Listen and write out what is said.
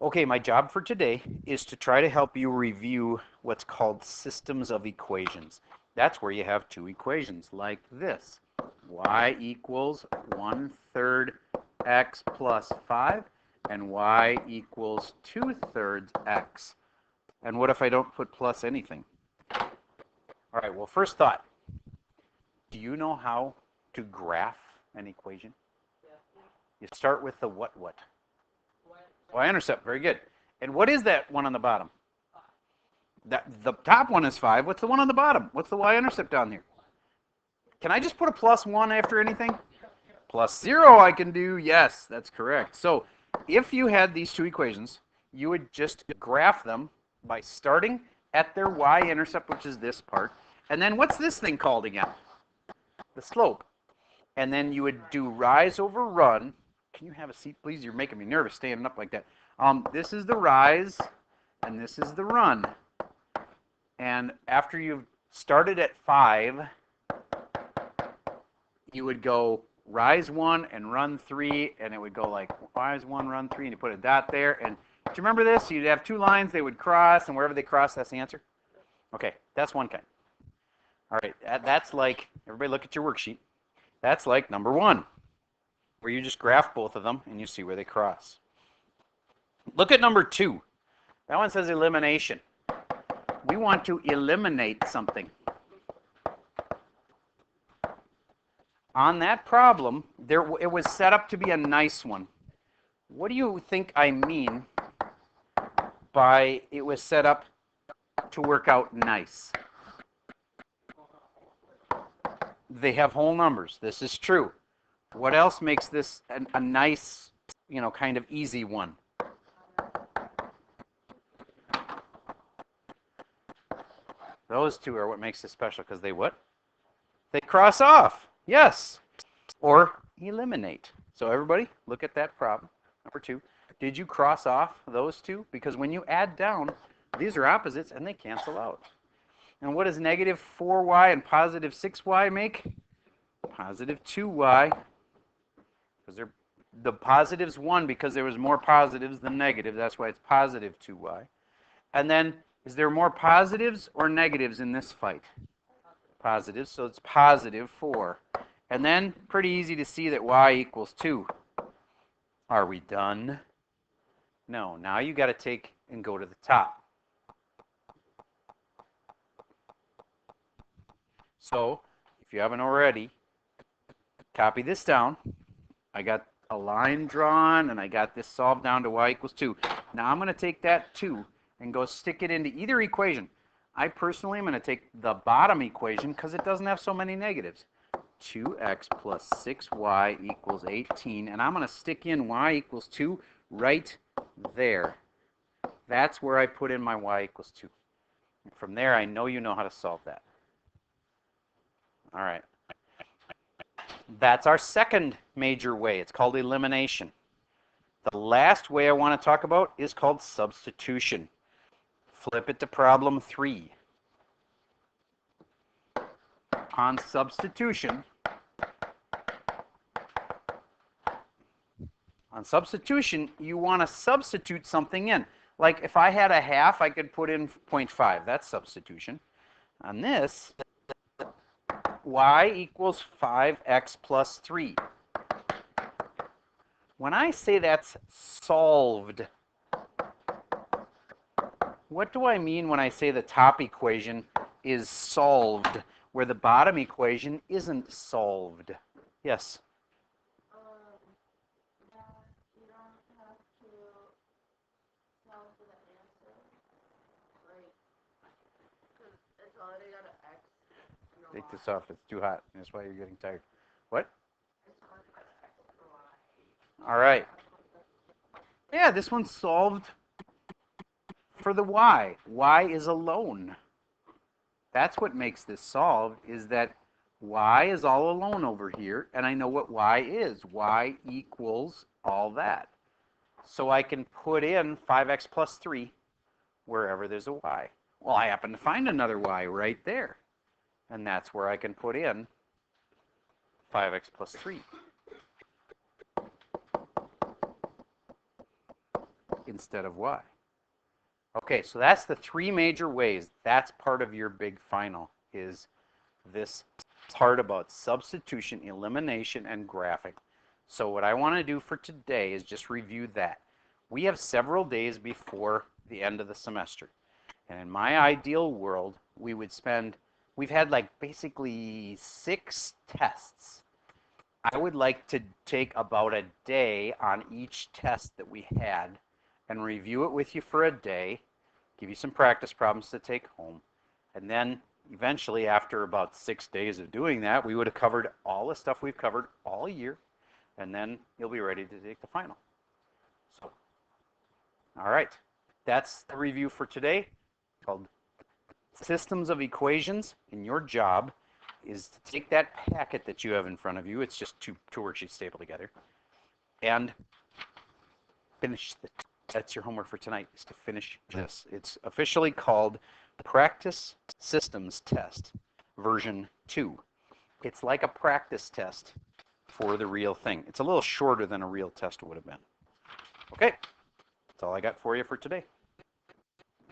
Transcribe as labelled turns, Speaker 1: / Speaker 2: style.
Speaker 1: Okay, my job for today is to try to help you review what's called systems of equations. That's where you have two equations like this. Y equals 1/3 x plus 5 and y equals 2/3 x. And what if I don't put plus anything? All right, well, first thought. Do you know how to graph an equation? You start with the what? Y-intercept, very good. And what is that one on the bottom? The top one is 5. What's the one on the bottom? What's the y-intercept down here? Can I just put a plus 1 after anything? Plus 0 I can do. Yes, that's correct. So if you had these two equations, you would just graph them by starting at their y-intercept, which is this part. And then what's this thing called again? The slope. And then you would do rise over run. Can you have a seat, please? You're making me nervous standing up like that. This is the rise, and this is the run. And after you've started at 5, you would go rise 1 and run 3, and it would go like rise 1, run 3, and you put a dot there. And do you remember this? You'd have two lines, they would cross, and wherever they cross, that's the answer. Okay, that's one kind. All right, that's like, everybody look at your worksheet. That's like number 1, where you just graph both of them, and you see where they cross. Look at number 2. That one says elimination. We want to eliminate something. On that problem, it was set up to be a nice one. What do you think I mean by it was set up to work out nice? They have whole numbers. This is true. What else makes this a nice, kind of easy one? Those two are what makes this special because they what? They cross off. Yes. Or eliminate. So everybody, look at that problem. Number 2. Did you cross off those two? Because when you add down, these are opposites and they cancel out. And what does negative 4y and positive 6y make? Positive 2y. Because the positives won because there was more positives than negatives. That's why it's positive 2y. And then, is there more positives or negatives in this fight? Positives, so it's positive 4. And then, pretty easy to see that y equals 2. Are we done? No, now you got to take and go to the top. So, if you haven't already, copy this down. I got a line drawn, and I got this solved down to y equals 2. Now I'm going to take that 2 and go stick it into either equation. I personally am going to take the bottom equation because it doesn't have so many negatives. 2x plus 6y equals 18, and I'm going to stick in y equals 2 right there. That's where I put in my y equals 2. And from there, I know you know how to solve that. All right. That's our second major way. It's called elimination. The last way I want to talk about is called substitution. Flip it to problem 3. On substitution, you want to substitute something in. Like if I had a half, I could put in 0.5. That's substitution. On this, y equals 5x plus 3. When I say that's solved, what do I mean when I say the top equation is solved, where the bottom equation isn't solved? Yes?
Speaker 2: You don't have to solve for the answer. Like, because it's already got an x.
Speaker 1: Take this off. It's too hot. That's why you're getting tired. What? All right. Yeah, this one's solved for the y. Y is alone. That's what makes this solved, is that y is all alone over here, and I know what y is. Y equals all that. So I can put in 5x plus 3 wherever there's a y. Well, I happen to find another y right there. And that's where I can put in 5x plus 3. instead of y. Okay, so that's the three major ways. That's part of your big final, is this part about substitution, elimination, and graphing. So what I want to do for today is just review that. We have several days before the end of the semester. And in my ideal world, we've had like basically 6 tests. I would like to take about a day on each test that we had and review it with you for a day, give you some practice problems to take home, and then eventually after about 6 days of doing that, we would have covered all the stuff we've covered all year, and then you'll be ready to take the final. So, all right, that's the review for today, called Systems of Equations, and your job is to take that packet that you have in front of you, it's just two worksheets stapled together, and finish it. That's your homework for tonight, is to finish this. It's officially called Practice Systems Test, version 2. It's like a practice test for the real thing. It's a little shorter than a real test would have been. Okay, that's all I got for you for today.